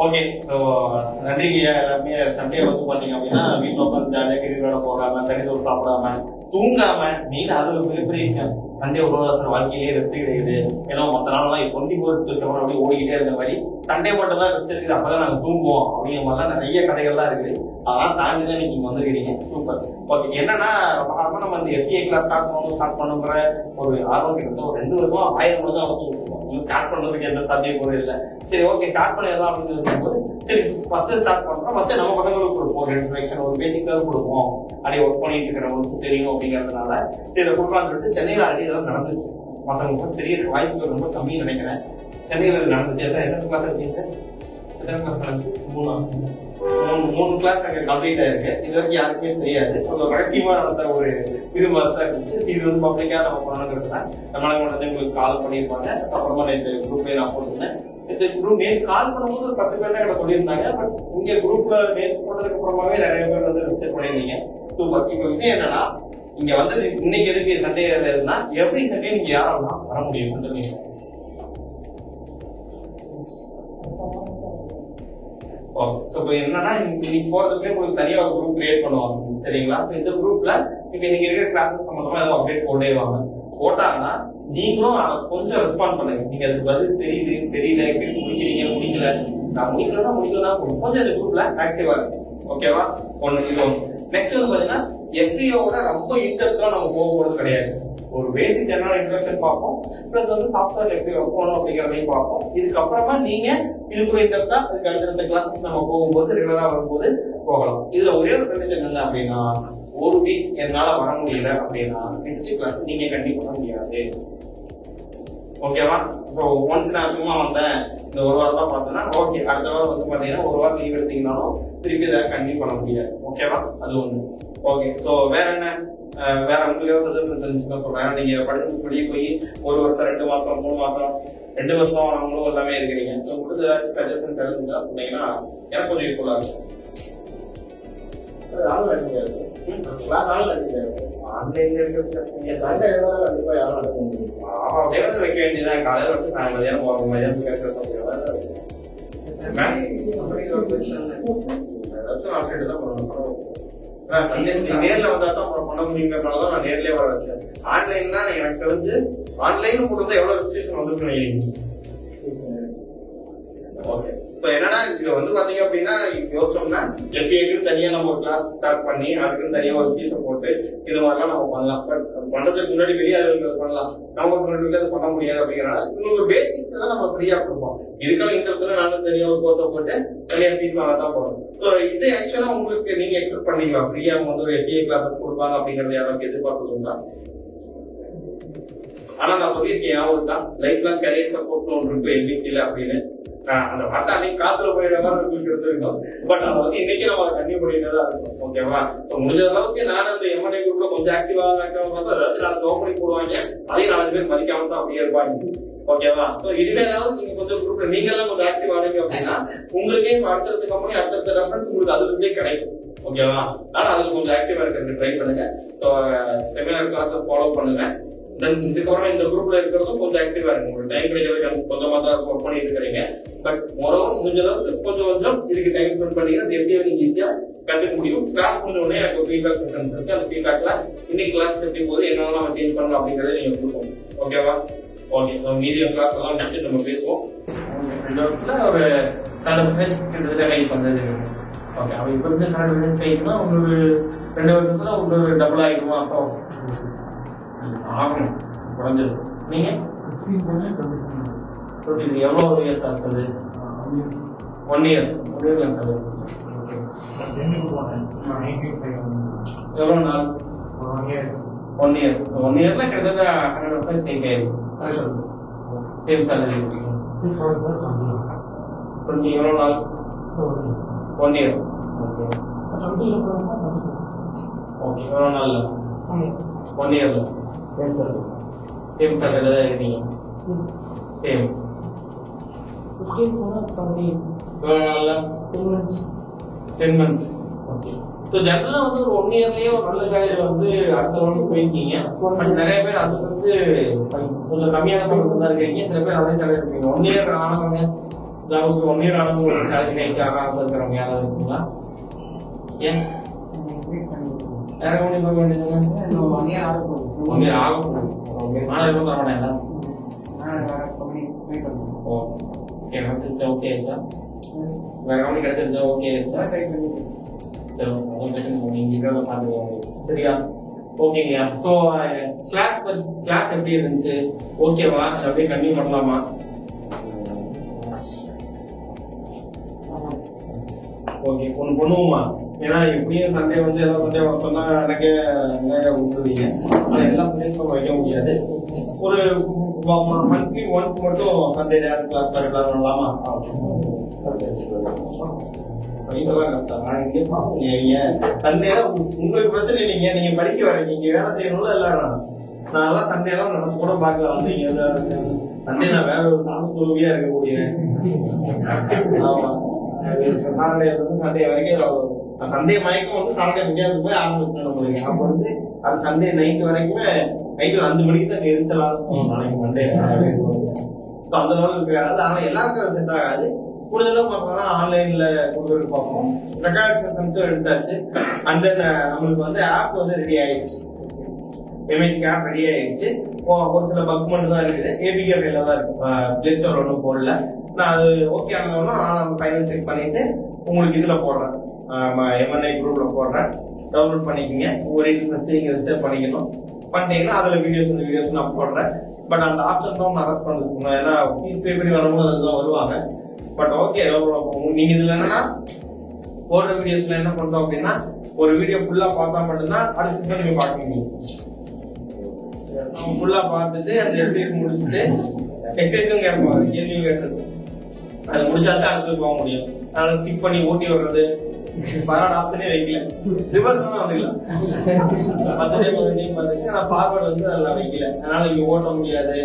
Okay. So நன்றிங்கய்யா. எல்லாருமே Sunday வந்து பார்த்தீங்க அப்படின்னா வீட்டில் உட்காந்து ஜாலியாக கிரிக்கெட் விளையாட போகாம தனி சோறு சாப்பிடாம தூங்காம நீங்க அது ஒரு மிகப்பெரிய விஷயம். சண்டே ஒரு வாழ்க்கையிலேயே ரெஸ்ட் கிடைக்குது. ஏன்னா மற்ற நாள்லாம் 24/7 அப்படி ஓடிக்கிட்டே இருந்த மாதிரி சண்டே மட்டும் தான் ரெஸ்ட் இருக்குது. அப்பதான் நாங்க தூங்குவோம் அப்படிங்கிற மாதிரிலாம் நிறைய கதைகள்லாம் இருக்குது. அதெல்லாம் தாண்டி தான் நீங்க வந்துருக்கீங்க. சூப்பர். ஓகே. என்னன்னா நம்ம இந்த FA கிளாஸ் ஸ்டார்ட் பண்ணுங்கிற ஒரு ஆர்வம் கிட்ட ஒரு 2 வருஷமா 1000 மணி தான் வந்து ஸ்டார்ட் பண்றதுக்கு எந்த சாத்தியக்கூட இல்லை. சரி, ஓகே, ஸ்டார்ட் பண்ணிடலாம் அப்படின்னு இருக்கும்போது சரி ஃபர்ஸ்ட் ஸ்டார்ட் பண்றோம். ஃபர்ஸ்ட் நம்ம பசங்களுக்கு கொடுப்போம், ஒரு இன்ட்ரடக்ஷன், ஒரு பேசிக்ஸாவது கொடுப்போம். அப்படியே ஒர்க் பண்ணிட்டு இருக்கிறவங்களுக்கு தெரியும் அப்படிங்கிறதுனால இதை கொடுக்கலாம்னு சொல்லிட்டு சென்னையில ஆல்ரெடி இதெல்லாம் நடந்துச்சு. மற்றவங்களுக்கு தெரிய வாய்ப்புகள் ரொம்ப கம்மின்னு நினைக்கிறேன். சென்னையில நடந்துச்சு. எத்தனை கிளாஸ் இருக்கீங்க? எத்தனை கிளாஸ் நடந்துச்சு? 3 கிளாஸ் அங்கே கம்ப்ளீட் ஆயிருக்கு. இது வரைக்கும் யாருக்குமே தெரியாது. ஒரு ரகசியமா நடந்த ஒரு இது மாதிரி தான் இருந்துச்சு. இது வந்து பப்ளிக்கா நம்ம பண்ணணுங்கிறது தான் நம்மளுக்கு வந்து உங்களுக்கு கால் பண்ணியிருப்பாங்க. அப்புறமா நேற்று குரூப்லேயே நான் போட்டிருந்தேன். இந்த குரூப் நேற்று கால் பண்ணும்போது ஒரு 10 பேர் தான் கிட்ட சொல்லியிருந்தாங்க. பட் இங்க குரூப்ல நேற்று போட்டதுக்கு அப்புறமாவே நிறைய பேர் வந்து ரிஜிஸ்டர் பண்ணியிருந்தீங்க. சூப்பர். இப்போ விஷயம் என்னன்னா இங்க வந்தது இன்னைக்கு எதுக்கு சண்டே இருக்குன்னா எவ்ரி சண்டே நீங்க யாரெல்லாம் வர முடியும் சொல்லுங்க. என்னன்னா இன்னைக்கு போறதுக்கு உங்களுக்கு தனியா ஒரு குரூப் கிரியேட் பண்ணுவாங்க. சரிங்களா? இந்த குரூப்ல இப்ப நீங்க இருக்கிற கிளாஸஸ் சம்பந்தமா ஏதோ அப்டேட் போட்டேவாங்க. போட்டாங்கன்னா நீங்களும் அதை கொஞ்சம் ரெஸ்பாண்ட் பண்ணுங்க. நீங்க அதுக்கு பதில் தெரியுது தெரியல, எப்படி முடிக்கிறீங்க, முடிக்கல, நான் முடிக்கலாம் கொஞ்சம் அந்த குரூப்ல ஆக்டிவா இருக்கு. ஓகேவா? ஒண்ணு இது ஒண்ணு. நெக்ஸ்ட் வந்து பாத்தீங்கன்னா FAOட ரொம்ப இன்டெப்தா நம்ம போக போறது கிடையாது. ஒரு பேசிக் ஜெனரல் இன்ட்ரோடக்ஷன் பார்ப்போம். பிளஸ் வந்து சாஃப்ட்வேர் எப்படி ஒர்க் பண்ணணும் அப்படிங்கிறதையும் பார்ப்போம். இதுக்கப்புறமா நீங்க இதுக்குள்ள இன்டெப்தா இதுக்கு அடுத்த கிளாஸ் நம்ம போகும்போது ரெகுலரா வரும்போது போகலாம். இதுல ஒரே ஒரு கண்டிஷன் என்ன அப்படின்னா ஒரு வீக் என்னால வர முடியல அப்படின்னா நெக்ஸ்ட் கிளாஸ் நீங்க கண்டிப்பா பண்ண முடியாது. ஓகேவா? ஸோ ஒன்ஸ் நான் சும்மா வந்தேன் இந்த ஒரு வாரம் தான் பார்த்தேன்னா ஓகே, அடுத்த வாரம் வந்து பார்த்தீங்கன்னா ஒரு வாரம் லீவ் எடுத்தீங்கன்னாலும் திருப்பி இதை கண்டினியூ பண்ண முடியாது. ஓகேவா? அது ஒன்று. ஓகே. ஸோ வேற என்ன, வேற உங்களுக்கு ஏதாவது சஜஷன் இருந்துச்சுன்னா சொல்றேன். நீங்க படிச்சு வெளியே போய் 1 வருஷம் 2 மாசம் 3 மாசம் 2 வருஷம் அவங்களும் எல்லாமே இருக்கிறீங்க. ஸோ உங்களுக்கு ஏதாச்சும் சஜஷன் தெரிஞ்சுன்னா சொன்னீங்கன்னா எனக்கு கொஞ்சம் யூஸ்ஃபுல்லா இருக்கும். வைக்க வேண்டியதான். காலையில வந்து நான் மதியானம் போற மதியானம் நேர்ல வந்தா தான் பண்ண முடியுங்கிறதுனாலதான் நான் நேர்லயே வர வச்சேன். ஆன்லைன்னா எனக்கு தெரிஞ்சு ஆன்லைன் கொடுத்தா எவ்வளவு ரெஜிஸ்ட்ரேஷன் வந்துருக்கு. ஓகே. என்னன்னா இது வந்து பாத்தீங்க அப்படின்னா யோசிச்சோம்னா FAக்கு தனியா நம்ம ஒரு கிளாஸ் ஸ்டார்ட் பண்ணி அதுக்குன்னு தனியா ஒரு ஃபீஸை போட்டு இது மாதிரிலாம் நம்ம பண்ணலாம். பட் பண்றதுக்கு முன்னாடி வெளியே பண்ணலாம். நம்ம முன்னாடி அது பண்ண முடியாது அப்படிங்கிறனால இன்னொரு பேசிக்ஸ் தான் நம்ம ஃப்ரீயா கொடுப்போம். இதுக்கெல்லாம் இன்டர்வியூல நானும் தனியா ஒரு கோர்ஸை போட்டு தனியா ஃபீஸ் வாங்க தான் போறோம். ஸோ இது ஆக்சுவலா உங்களுக்கு நீங்க எக்ஸ்பெக்ட் பண்ணீங்களா ஃப்ரீயா வந்து ஒரு FA கிளாஸஸ் கொடுப்பாங்க அப்படிங்கறது யாராவது எதிர்பார்க்குறீங்களா? ஆனா நான் சொல்லியிருக்கேன் ஒரு தான் லைஃப் லாங் கேரியர் சப்போர்ட்னு ஒன்று இருக்கு NBCல அப்படின்னு. அந்த வார்த்தை அன்னைக்கு காத்துல போயிட மாதிரி எடுத்துருக்கோம். பட் அதை வந்து இன்னைக்கு நம்ம அதை கண்டினியூ பண்ணிட்டு தான் இருக்கும். ஓகேவா? முடிஞ்ச அளவுக்கு நானும் அந்த M&A குரூப்ல கொஞ்சம் ஆக்டிவா நாளைக்கு ஓப்பனிங் போடுவாங்க. அதையும் 4 பேர் மதிக்காம தான் அப்படியே இருப்பாங்க. ஓகேவா? இதுவே ஏதாவது நீங்க கொஞ்சம் குரூப்ல நீங்க எல்லாம் கொஞ்சம் ஆக்டிவ் ஆனீங்க அப்படின்னா உங்களுக்கே அடுத்தடுத்த கம்பெனி அடுத்தடுத்த ரெஃபரன்ஸ் உங்களுக்கு அதுல இருந்தே கிடைக்கும். ஓகேவா? ஆனா அதுல கொஞ்சம் ஆக்டிவா இருக்கிறது ட்ரை பண்ணுங்க. செமினார் கிளாஸஸ் ஃபாலோ பண்ணுங்க. இதுக்கப்புறம் இந்த குரூப்ல இருக்கிறதும் கொஞ்சம் ஆக்டிவா இருக்கு. உங்களுக்கு டைம் கிடைக்கிறதுக்கு கொஞ்சமா தான் ஒர்க் பண்ணிட்டு இருக்கிறீங்க. பட் மொதல் முடிஞ்ச அளவுக்கு கொஞ்சம் இதுக்கு டைம் ஸ்பெண்ட் பண்ணீங்கன்னா FA நீங்க ஈஸியா கற்றுக்க முடியும். கிளாஸ் முடிஞ்ச உடனே எனக்கு ஃபீட்பேக் செஷன் இருக்கு. அந்த ஃபீட்பேக்ல இன்னைக்கு கிளாஸ் எப்படி போகுது என்னெல்லாம் நம்ம சேஞ்ச் பண்ணலாம் அப்படிங்கறத நீங்க கொடுக்கணும். ஓகேவா? ஓகே. மீடியா கிளாஸ் எல்லாம் முடிச்சு நம்ம பேசுவோம். 2 வருஷத்துல ஒரு 40% கிட்டத்தட்ட கை பண்றது. ஓகே. அவன் இப்ப இருந்து 100% கைக்குன்னா உங்களுக்கு 2 வருஷத்துல உங்களுக்கு டபுள் ஆகிடுமா? அப்போ ஆகணும் குறைஞ்சது. நீங்க எவ்வளவு இயர்ஸ் ஆகுது? 1 இயர். எவ்வளவு நாள்? 1 இயர். 1 இயர்ல கிட்டத்தட்ட 100% ஸ்டேக் ஆயிருக்கு. Same salary. கொஞ்சம் எவ்வளவு நாள்? 1 இயர். ஓகே. எவ்வளவு நாள்? 1 இயர்ல சேம் சேலரி தான் இருக்கீங்க. சேம். 10 months. ஓகே. ஸோ ஜெனரலா வந்து ஒரு 1 இயர்லயே ஒரு நல்ல சேலரி வந்து அடுத்த ஒன்று போயிருக்கீங்க. பட் நிறைய பேர் அது வந்து கொஞ்சம் கம்மியான சம்பளம் தான் இருக்கீங்க. சில பேர் அதே சேலரி இருக்கீங்க. 1 இயர் ஆனவங்க ஒரு 1 year ஆனது ஒரு சேலரி ஹைக் ஆகாம இருக்கிறவங்க யாராவது இருக்குங்களா? ஏன் வேற கம்பெனி போக வேண்டியது? 1 year ஆகும். 1 year ஆகும். ஓகே, நாளை எவ்வளோ தர மாட்டேங்களா? ஓகே, கிடைச்சிருச்சா? ஓகே ஆச்சா? வேற கம்பெனி கிடைச்சிருச்சா? ஓகே ஆச்சா? சரி, நீங்க பார்த்துக்கோங்க. சரியா? ஓகேங்கய்யா. ஸோ கிளாஸ் எப்படி இருந்துச்சு? ஓகேவா? அப்படியே கண்டினியூ பண்ணலாமா? ஓகே, ஒன்று பண்ணுவோமா? ஏன்னா எப்படியும் சண்டே வந்து எல்லா சண்டே சொன்னா எனக்கு விட்டுருவீங்க. ஆனால் எல்லா சண்டேயும் நம்ம வைக்க முடியாது. ஒரு மந்த்லி ஒன்ஸ் மட்டும் சண்டே டேரக்ட் கிளாஸ் ரெகுலர் பண்ணலாமா? இதெல்லாம் கஷ்டம். சண்டே உங்களுக்கு பிரச்சனை இல்லைங்க, நீங்க படிக்க வரீங்க, நீங்க வேலை செய்யணும்ல. இல்ல நான் எல்லாம் சண்டே எல்லாம் நடந்து கூட பார்க்க வந்தீங்க. சண்டே நான் வேற ஒரு சாமி சொல்லுவியா இருக்கக்கூடிய. ஆமா, சாட்டர்டே வந்து சண்டே வரைக்கும் சண்டே மயக்கம் வந்து சாட்டர்டே மதியானத்துக்கு போய் ஆரம்பிச்சிடணும் போறீங்க. அப்போ வந்து அது சண்டே நைட்டு வரைக்குமே நைட்டு 5 மணிக்கு தான் எரிச்சலா இருக்கும். நாளைக்கு மண்டே அந்த லெவலில் இருக்கிறாங்க. ஆனால் எல்லாருக்கும் அது செட் ஆகாது. கூடுதலாக பார்த்தோம்னா ஆன்லைன்ல கொடுக்குறது பார்ப்போம். ரெக்கார்ட் செஷன்ஸும் எடுத்தாச்சு. அண்ட் தென் நம்மளுக்கு வந்து ஆப் வந்து ரெடி ஆயிடுச்சு. எமேஜிக் ஆப் ரெடி ஆயிடுச்சு. ஒரு சில பக் மட்டும் தான் இருக்குது. ஏபிகே கையில தான் இருக்கு, பிளே ஸ்டோர் ஒன்றும் போடல. நான் அது ஓகே ஆனதுன்னா நான் அந்த ஃபைனல் செக் பண்ணிட்டு உங்களுக்கு இதுல போடுறேன், எம்என்ஐ குரூப்ல போடுறேன். டவுன்லோட் பண்ணிக்கோங்க. ஒரு இது சர்ச் நீங்க ரிசர்ச் பண்ணிக்கணும். பண்ணிட்டீங்கன்னா அதுல வீடியோஸ் நான் போடுறேன். பட் அந்த ஆப்ஷன் தான் நான் அரெஸ்ட் பண்ணிருக்கணும். ஏன்னா ஃபீஸ் பே பண்ணி வரும்போது அதெல்லாம் வருவாங்க. பட் ஓகே, நீங்க இதுல என்னன்னா போடுற வீடியோஸ்ல என்ன பண்றோம் அப்படின்னா, ஒரு வீடியோ ஃபுல்லா பார்த்தா மட்டும்தான் அடுத்த சீசன் நீங்க பார்க்க முடியும். ஃபுல்லா பார்த்துட்டு அந்த எக்ஸசைஸ் முடிச்சுட்டு எக்ஸசைஸும் கேட்பாங்க, கேள்வியும் கேட்டுருக்கு. அது முடிச்சாதான் அடுத்து போக முடியும். அதனால ஸ்கிப் பண்ணி ஓட்டி வர்றது பரவாயில்ல, ஆப்ஷனே வைக்கல. ரிவர்ஸ் தான் வந்துக்கலாம். 10 டைம் வந்துச்சு. ஆனா ஃபார்வர்ட் வந்து அதெல்லாம் வைக்கல. அதனால இங்க ஓட்ட முடியாது,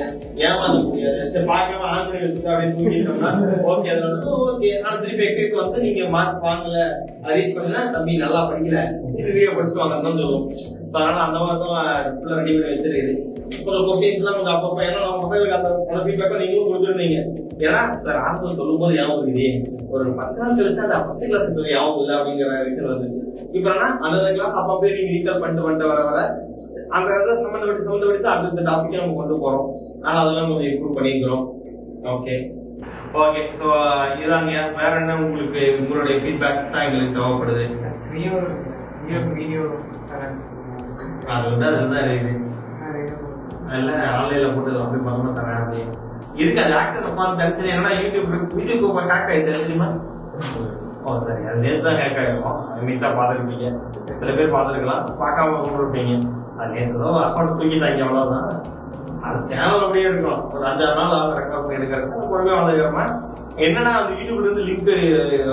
ஏமாந்த முடியாது. சரி, பார்க்காம ஆன் பண்ணி வச்சுட்டு அப்படியே தூங்கிட்டோம்னா ஓகே, அதனால ஓகே. ஆனா திருப்பி எக்ஸசைஸ் வந்து நீங்க மார்க் வாங்கல, ரீச் பண்ணல, தம்பி நல்லா படிக்கல, வீடியோ படிச்சுட்டு வாங்கன்னு தான் சொல்லுவோம். அதனால அந்த மாதிரி தான் ஃபுல்லா ரெடி பண்ணி வச்சிருக்குது. கொஞ்சம் கொஸ்டின்ஸ் எல்லாம் கொஞ்சம் அப்பப்போ, ஏன்னா நம்ம பசங்களுக்கு அந்த ஃபீட்பேக்கை நீங்களும் கொடுத்துருந்தீங்க. ஏன்னா சார் ஆர்வம் சொல்லும் போது ஞாபகம் இருக்குது, ஒரு 10 நாள் கழிச்சு அந்த ஃபர்ஸ்ட் கிளாஸ் சொல்லி ஞாபகம் இல்லை அப்படிங்கிற விஷயம் வந்துச்சு. இப்ப அந்த கிளாஸ் அப்பப்பே நீங்க ரீகால் பண்ணிட்டு வர அந்த சம்மந்தப்பட்டு அடுத்த டாபிக்கை நம்ம கொண்டு போறோம். ஆனா அதெல்லாம் கொஞ்சம் இம்ப்ரூவ் பண்ணிக்கிறோம். Okay okay. ஸோ இதாங்க. வேற என்ன உங்களுக்கு உங்களுடைய ஃபீட்பேக்ஸ் தான் எங்களுக்கு தேவைப்படுது. அது வந்து அதுதான் இருக்குது. இல்ல ஆன்லைன்ல போட்டு அப்படி பண்ண தரேன் அப்படி இருக்கு. அது ஆக்சஸ் அப்பான்னு தெரிஞ்சு என்னன்னா யூடியூப் ஹேக் ஆயிடுச்சு தெரியுமா? ஓ சரி, அது நேற்று தான் ஹேக் ஆகிருக்கும். இன்னைக்கு தான் பார்த்துருப்பீங்க, சில பேர் பார்த்துருக்கலாம், பார்க்காம கொண்டு இருப்பீங்க. அது நேற்று தான் அக்கௌண்ட் தூக்கிட்டாங்க, அவ்வளவுதான். அது சேனல் அப்படியே இருக்கும். ஒரு 5-6 நாள் ரெக்கார்ட் பண்ணி எடுக்கிறது பொறுமையா வந்துக்கிறோமா. என்னன்னா அந்த யூடியூப்ல இருந்து லிங்க்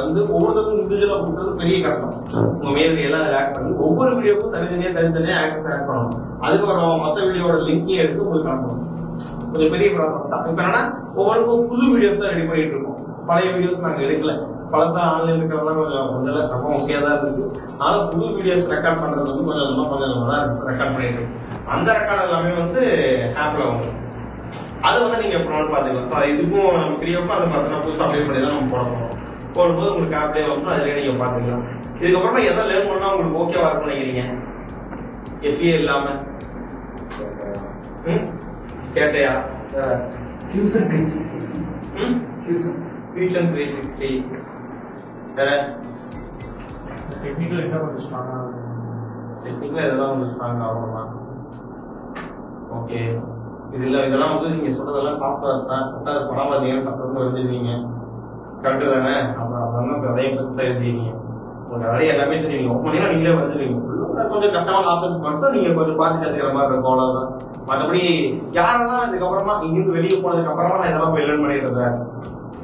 வந்து ஒவ்வொருத்தருக்கும் இண்டிவிஜுவலா கொடுக்கறது பெரிய கஷ்டம். உங்க மேல் எல்லாம் ஆட் பண்ணி ஒவ்வொரு வீடியோக்கும் தனித்தனியா ஆக்சஸ் ஆட் பண்ணணும். அதுக்கப்புறம் மொத்த வீடியோட லிங்கையும் எடுத்து உங்களுக்கு அனுப்பணும். கொஞ்சம் பெரிய ப்ராசஸ் தான். இப்ப என்னன்னா ஒவ்வொருக்கும் புது வீடியோஸ் தான் ரெடி பண்ணிட்டு இருக்கோம். பழைய வீடியோஸ் நாங்க எடுக்கல. பழசா ஆன்லைன் இருக்கிறதெல்லாம் கொஞ்சம் ரொம்ப ஓகே தான் இருக்கு. ஆனா புது வீடியோஸ் ரெக்கார்ட் பண்றது வந்து கொஞ்சம் தான் ரெக்கார்ட் பண்ணிட்டு இருக்கோம். அந்த ரெக்கார்ட் எல்லாமே வந்து ஆப்ல வந்து அது வந்து நீங்க எப்பனாலும் பாத்துக்கலாம். இதுக்கும் நம்ம ஃப்ரீயாப்போ அதை பார்த்தோம்னா புதுசாக அப்டேட் பண்ணி தான் நம்ம போட போறோம். போடும்போது உங்களுக்கு ஆப்லேயே வந்து அதுலேயே நீங்க பாத்துக்கலாம். இதுக்கப்புறமா எதை லேர்ன் பண்ணா உங்களுக்கு ஓகேவா இருக்கும் நினைக்கிறீங்க? எஃப்ஏ இல்லாம கேட்டையா? ஃபியூஷன் 360 வேற டெக்னிக்கல் இதெல்லாம் கொஞ்சம் ஸ்ட்ராங் ஆகும். ஓகே, இதெல்லாம் வந்து நீங்க சொல்றதெல்லாம் சாஃப்ட்வேர் தான். படம் பார்த்தீங்கன்னா 10 எழுதிருவீங்க, கரெக்டு தானே? அப்புறம் அதையும் பெருசாக எழுதிருவீங்க. உங்களுக்கு நிறைய எல்லாமே தெரியும். ஒவ்வொன்றையும் நீங்களே வந்துருவீங்க. கொஞ்சம் கஷ்டமான ஆப்ஷன்ஸ் மட்டும் நீங்க கொஞ்சம் பார்த்து கற்றுக்கிற மாதிரி இருக்கும், அவ்வளவுதான். மற்றபடி யாரெல்லாம் இதுக்கப்புறமா இங்கிருந்து வெளியே போனதுக்கு அப்புறமா நான் இதெல்லாம் போய் லேர்ன் பண்ணிட்டு இருந்தேன்,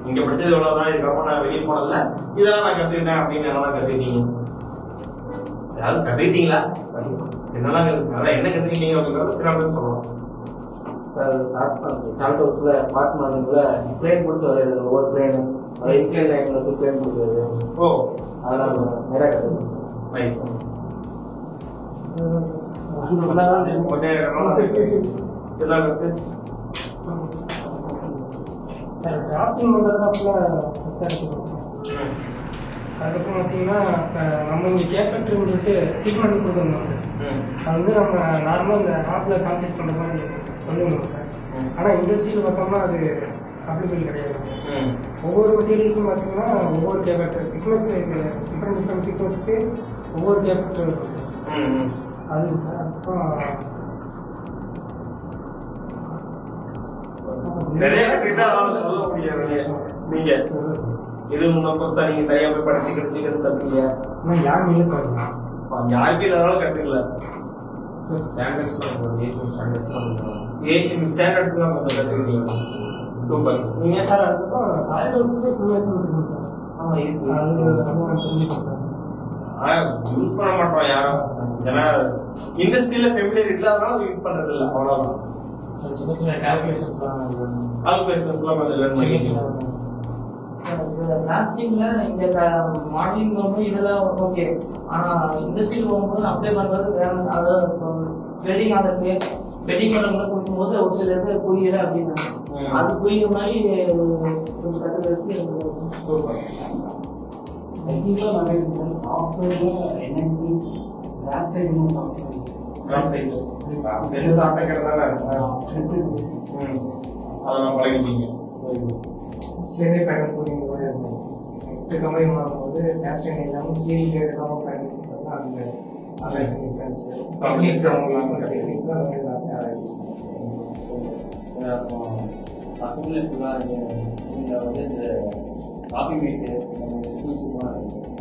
இங்க படிச்சது எவ்வளவுதான், இதுக்கப்புறம் நான் வெளியே போனதுல இதெல்லாம் நான் கத்துக்கிட்டேன் அப்படின்னு என்னதான் கத்துக்கிட்டீங்க? யாரும் கத்துக்கிட்டீங்களா? என்னெல்லாம் அதான் என்ன கத்துக்கிட்டீங்க அப்படிங்கிறத சொல்லலாம். சால்ட் ஹவுஸ்ல பார்ட் மார்னிங்ல பிளேன் முடிச்சு வரையாது, ஒவ்வொரு பிளேனும் இன்க்ளைன் லைன்ல வச்சு பிளேன் முடிக்கிறது. ஓ, அதெல்லாம் நிறைய கற்றுக்கணும். நைஸ். சார் டிராஃபிங் பண்ணுறதுனால இருக்கும் சார். அதுக்கப்புறம் பார்த்தீங்கன்னா நம்ம இங்கே கேப்டர்னு சொல்லிட்டு சீக்மெண்ட் கொடுத்துருந்தோம் சார். அது வந்து நம்ம நார்மலாக இந்த ஆப்பில் கான்டாக்ட் பண்ணுற மாதிரி சொல்லியிருந்தோம் சார். ஆனால் இண்டஸ்ட்ரியில் பார்த்தோம்னா அது அப்ளிகபிள் கிடையாது. ஒவ்வொரு மெட்டீரியலுக்கும் பார்த்தீங்கன்னா ஒவ்வொரு கேப்டர் திக்னஸ் டிஃப்ரெண்ட் திக்னஸ்க்கு ஒவ்வொரு கேப்டர் இருக்கும் சார். அதுங்க சார். அதுக்கப்புறம் நிறைய சொல்ல முடியாது. நீங்க இது முன்னப்பா நீங்க தனியா போய் படிச்சுக்கிறது தப்பீங்க. யாருமே இல்லை சார். யாருக்கும் இல்லாதனால கத்துக்கல. ஏசிஎம் ஸ்டாண்டர்ட்ஸ்லாம் கொஞ்சம் கத்துக்கிட்டீங்க. சூப்பர். நீங்க சார் அதுக்கப்புறம் சாலிட்வொர்க்ஸ்ல சிமுலேஷன் இருக்கு சார். இருக்கு. அது தெரிஞ்சுக்கணும் சார். யூஸ் பண்ண மாட்டோம் யாரும். ஏன்னா இண்டஸ்ட்ரியில ஃபெமிலியர் இல்லாதனால அது யூஸ் பண்றது இல்லை. அவ்வளவுதான். சின்ன சின்ன கால்குலேஷன்ஸ்லாம் கொஞ்சம் லேர்ன் பண்ணிக்கலாம். டிராஃப்டிங்ல இந்த மாடலிங் வந்து இதெல்லாம் ஓகே. ஆனா இண்டஸ்ட்ரியில் போகும்போது அப்ளை பண்றது வேற. அதாவது வெட்டிங் ஆர்டருக்கு வெட்டிங் ஆர்டர்ல கொடுக்கும்போது ஒரு சில இடத்துல புரியல அப்படின்னா அது புரியுற மாதிரி கொஞ்சம் கற்றுக்கிறதுக்கு டெக்னிக்கலாக நிறைய இருக்குது. சாஃப்ட்வேர்ல என்என்சி பேக் சைடு அதெல்லாம் பழகிட்டீங்க. ஸ்டேஜே பேட்டர்ன் போட்டிங்க மாதிரி இருக்கும். நெக்ஸ்ட் கம்பெனி மாறும்போது கேஸ்டிங் எக்ஸாம் ஸ்கீல் எக்ஸாம் பேட்டர்ன் அந்த அலைன்ஸ் டிஃபரன்ஸ் பப்ளிக் எக்ஸாம் டெக்னிக்ஸாக பசங்களை ஃபுல்லாக வந்து இந்த காப்பி மேட்டு எக்ஸ்க்ளூசிவாக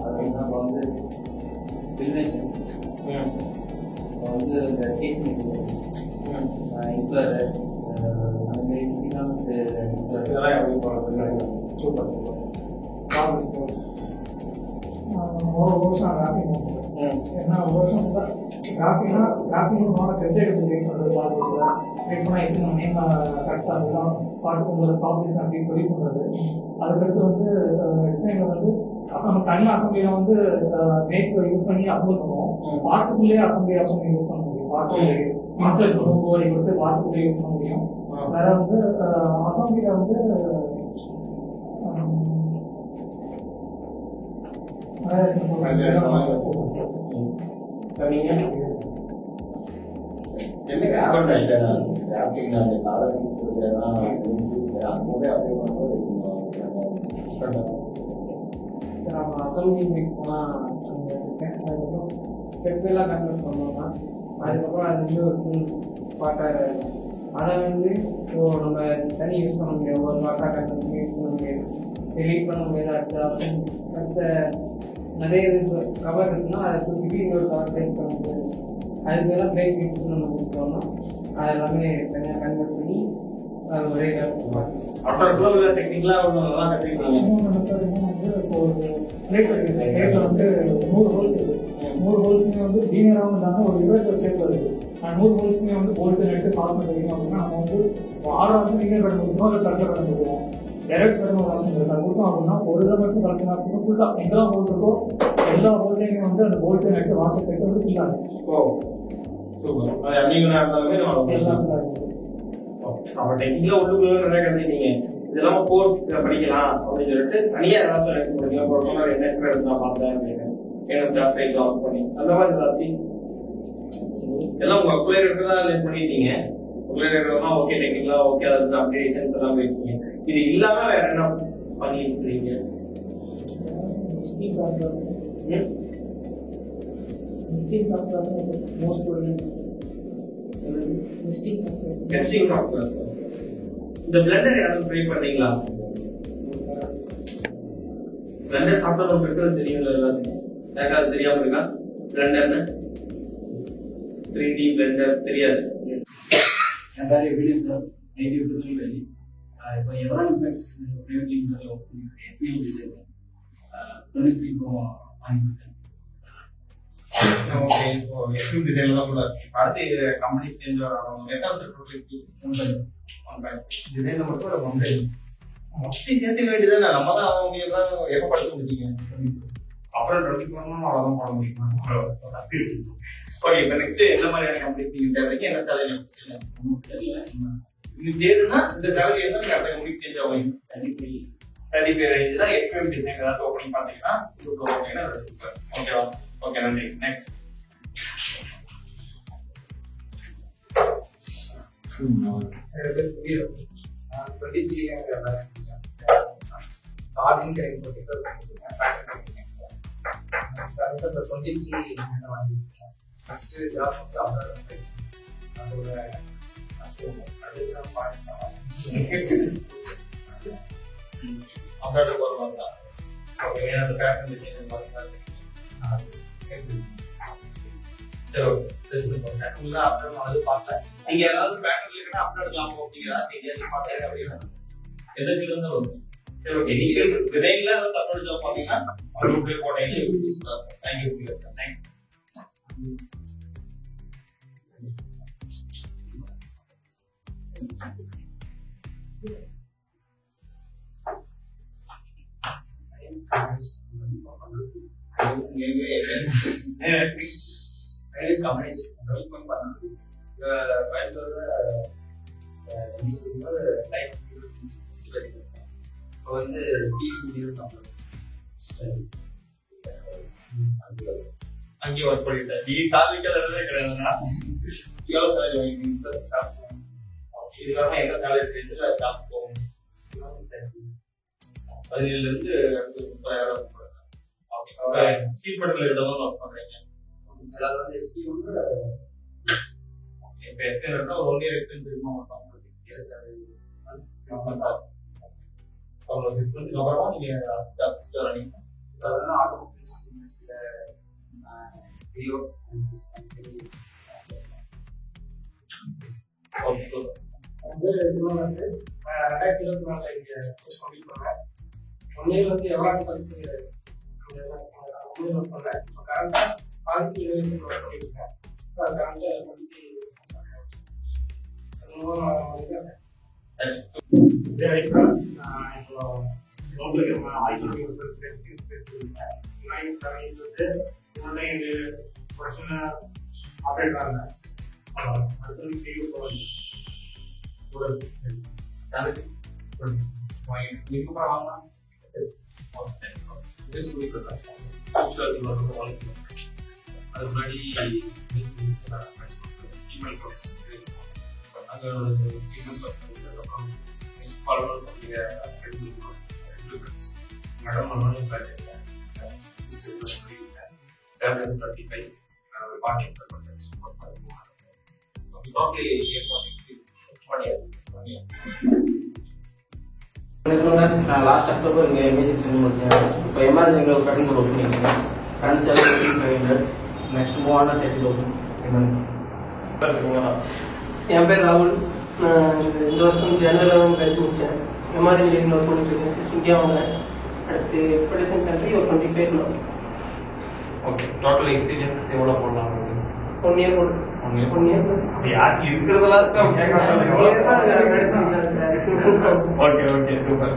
அது நம்ம வந்து பில்னேஷன் வந்து இந்த கேசிங் இம்ப்ளர் அந்த மாதிரி எக்கனாமிக்ஸ் இதெல்லாம் எப்படி போகிறது? சூப்பர். ஒரு வருஷம் கிராஃபிக் ஏன்னா ஒரு வருஷம் கிராஃபிக்னா கிராஃபிக்னோட வெப் எடுத்து க்ரியேட் பண்ணுறது சார். க்ரியேட் பண்ணால் எத்தனை நேம் கரெக்டாக அதுதான் பார்க்கும்போது காப்பீஸ் அப்படி ப்ரொடியூஸ் பண்ணுறது. அதுக்கடுத்து வந்து டிசைனில் வந்து தனியாக அசம்பிளியில் வந்து மேக் யூஸ் பண்ணி அசம்பிள் பண்ணுவோம். பார்ட்டுக்குள்ளேயே அசம்பிளி ஆப்ஷன் யூஸ் பண்ண முடியும். பார்ட்டுக்குள்ளே இன்சர்ட் பண்ணுவோம் போர்டை கொடுத்து பார்ட்டுக்குள்ளே யூஸ் பண்ண முடியும். வேற வந்து அசம்பிளியில் வந்து என்னங்க அக்கௌண்ட் ஆயிட்டேன் ஆக்டிங் அந்த காலேஜ் கொடுக்குறேன்னா அப்போவே அப்படியே பண்ணும்போது நம்ம அசம்பிளி மிக்ஸ்லாம் அதுக்கப்புறம் ஸ்டெப்பெல்லாம் கன்வெர்ட் பண்ணோம்னா அதுக்கப்புறம் அது வந்து ஒரு ஃபுல் பார்ட்டாக அதை வந்து இப்போ நம்ம தனி யூஸ் பண்ண முடியும். ஒரு பார்ட்டாக கன்வெர்ட் யூஸ் பண்ண முடியாது, டெலீட் பண்ண முடியாது. அடுத்த நிறைய இது கவர் இருக்குன்னா அதை தூக்கிட்டு இன்னொரு கவர் செட் பண்ண முடியாது. அதுக்கெல்லாம் பிரேக் யூஸ் பண்ண முடிச்சோம்னா அது எல்லாமே தனியாக கன்வெர்ட் பண்ணி அது ஒரே டெக்னிக்கலாக ஒன்றுலாம் கற்றுக்கிட்டீங்க. சார் வந்து இப்போ ஒரு பிளேட் இருக்குது. பிளேட்டில் வந்து 100 ஹோல்ஸ் இருக்குது. 100 ஹோல்ஸுமே வந்து லீனியராகவும் இல்லாமல் ஒரு ரிவர்ஸ் ஷேப்பில் இருக்குது. 100 ஹோல்ஸுமே வந்து போல்ட்டு நெட்டு பாஸ் பண்ணிருக்கோம் அப்படின்னா நம்ம வந்து 6 வந்து லீனியர் பட்டன் கொடுக்கணும், இல்லை சர்க்கிள் பட்டன் கொடுக்கணும். டைரக்ட் பட்டன் ஒரு ஆப்ஷன் இருக்குது. அது கொடுத்தோம் அப்படின்னா ஒரு இதை மட்டும் சர்க்கிள் ஆகணும். ஃபுல்லாக எங்கெல்லாம் போல்ட் இருக்கோ எல்லா போல்ட்டையுமே வந்து அந்த போல்ட்டு நெட்டு வாஷர் செட்டு வந்து கீழாங்க. நம்ம டெக்னிக்கலா உள்ளுக்குள்ள நிறைய கத்துக்கிட்டீங்க. இதெல்லாம் கோர்ஸ் படிக்கலாம் அப்படின்னு சொல்லிட்டு தனியா ஏதாச்சும் எடுக்க முடியும். ஒரு என்ன எடுத்து நான் பார்த்தேன் அப்படின்னு எனக்கு சைட்ல ஒர்க் பண்ணி அந்த மாதிரி ஏதாச்சும் எல்லாம் உங்க அப்ளை இருக்கிறதா லேட் பண்ணிட்டீங்க. அப்ளை இருக்கிறதா ஓகே, டெக்னிக்கலா ஓகே, அதுக்கு அப்டேஷன்ஸ் எல்லாம் போயிருக்கீங்க. இது இல்லாம வேற என்ன பண்ணிட்டு இருக்கீங்க? Testing software. இந்த பிளெண்டர் யாரும் ட்ரை பண்ணீங்களா? பிளெண்டர் சாஃப்ட்வேர் உங்களுக்கு தெரியுங்களா? எல்லாத்துக்கும் யாருக்காவது தெரியாம இருக்கா? பிளெண்டர்னு 3D பிளெண்டர் தெரியாது. நிறைய வீடியோஸ் நெகட்டிவ் திருநெல்வேலி இப்போ எவரானிக்ஸ் பிரயோஜனம் எஸ்பிஓ டிசைன் 23 ப்ரோ வாங்கிட்டேன். ஓகே, எஸ்பிஓ டிசைன்ல தான் கூட அடுத்து கம்பெனி சேஞ்ச் ஆகணும். எட்டாவது டிசைன்ல மட்டும் ஒரு மொபைல் மோஸ்ட்லி சேர்த்துக்க வேண்டியதானே. நம்ம தான் அவங்க எல்லாம் எப்போ படிச்சு முடிச்சீங்க? அப்புறம் 20 பண்ணணும், அவ்வளோதான் பண்ண முடியுமா? ஓகே, இப்போ நெக்ஸ்ட் எந்த மாதிரியான கம்பெனி நீங்க தேவைக்கு என்ன தேவையில்லை? இது தேடுனா இந்த சேலரி என்ன அடுத்த கம்பெனிக்கு சேஞ்ச் ஆகும். 35 ரேஞ்சில் எக்ஸ்பிஎம் டிசைன் ஏதாவது ஓப்பனிங் பார்த்தீங்கன்னா ஓகேவா? ஓகே, நன்றி. நெக்ஸ்ட் சார்ஜிங் கிடைக்கும் போட்டு ஃபர்ஸ்ட் ஜாப் வந்து அதோட அப்ராட் போகிறவங்க ஓகே, அந்த பேட்டர்ன் டிசைன் பார்த்தீங்கன்னா சரி ஓகே, சரி பேட்டர்ன்ல அப்புறம் அது பார்த்தேன். நீங்க ஏதாவது பேட்டர்ன் இல்லைன்னா அப்ராட் ஜாப் போட்டீங்களா? நீங்க பார்த்தீங்க அப்படின்னா எந்த ஃபீல்டு இருந்தாலும் வரும். சரி ஓகே, நீங்க விதையில அப்ராட் ஜாப் பார்த்தீங்கன்னா அவங்க போட்டீங்க. தேங்க்யூ. வந்து அங்கே ஒர்க் பண்ணிட்டேன். நீ காலேஜே கிடையாதுன்னா எவ்வளோ காலேஜ் வாங்கிட்டு இது இல்லாம எந்த காலேஜ் சேர்ந்து ஜாப் போகும். 17 இருந்து 30,000 அப்படி ஃபீல் பண்ணுற இடம்தான் ஒர்க் பண்றீங்க. வந்து எஸ்பி வந்து இப்போ எஸ்பின்னா ஒரு 1 இயர் எக்ஸ்பீரியன்ஸ் இருக்குமா மாட்டோம் அவ்வளோ டிஃப்ரெண்ட். அப்புறமா நீங்க ரன்னிங் வந்து 2024 இங்கே கம்ப்ளீட் பண்ணேன். 1 இயர் வந்து எவ்வளோ படிச்சு ஒர்க் பண்ணேன். இப்போ கரெக்டாக குவாலிட்டி யூனிவர்சிட்டி ஒர்க் பண்ணியிருக்கேன். கரெக்டாக குவாலிட்டி இப்போ உங்களுக்கு ஆப்ரேட் ஆனேன். அடுத்தது அது முன்னாடி நான் லாஸ்ட் அக்டோபர் இங்கே எம்ஏ செக்ஷன் முடிச்சேன். இப்போ எமர்ஜென்சியில் ஒரு கடன் ஒர்க் பண்ணியிருக்கேன். Current salary 1500. நெக்ஸ்ட் மூவ் ஆனால் 30,000 எமர்ஜென்சி. என் பேர் ராகுல். நான் இந்த வருஷம் ஜனவரி படிச்சு முடித்தேன். எம்ஆர் இன்ஜினியரிங் ஒர்க் பண்ணிட்டு இங்கே வாங்கினேன். அடுத்து எக்ஸ்பெக்டேஷன் சேலரி ஒரு 25,000. ஓகே, டோட்டல் எக்ஸ்பீரியன்ஸ் எவ்வளோ போடலாம்? 1 இயர் போட்டு 1 இயர் ப்ளஸ் யாருக்கு இருக்கிறதெல்லாம் ஓகே ஓகே சூப்பர்.